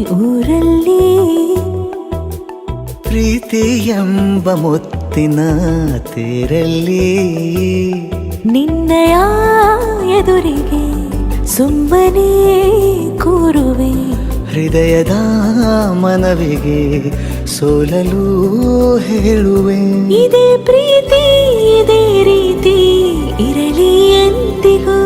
ಊರಲ್ಲಿ. ಪ್ರೀತಿ ಎಂಬ ಮುತ್ತಿನ ತೇರಲ್ಲಿ ನಿನ್ನಯ ಎದುರಿಗೆ ಸುಮ್ಮನೆ ಕೂರುವೆ. ಹೃದಯದ ಮನವಿಗೆ ಸೋಲಲು ಹೇಳುವೆ. ಇದೇ ಪ್ರೀತಿ ಇದೇ ರೀತಿ ಇರಲಿ ಎಂದಿಗೂ.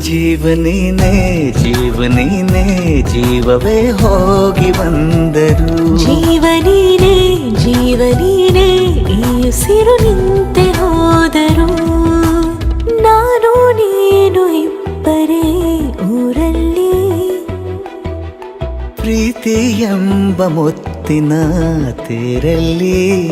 ಜೀವನೇನೆ ಜೀವನೇನೆ ಜೀವವೇ ಹೋಗಿ ಬಂದರು. ಜೀವನೀನೇ ಜೀವನೀನೇ ಈ ಉಸಿರು ನಿಂತೆ ಹೋದರು. ನಾನು ನೀನು ಇಬ್ಬರೇ ಊರಲ್ಲಿ. ಪ್ರೀತಿ ಎಂಬ ಮುತ್ತಿನ ತೇರಲ್ಲಿ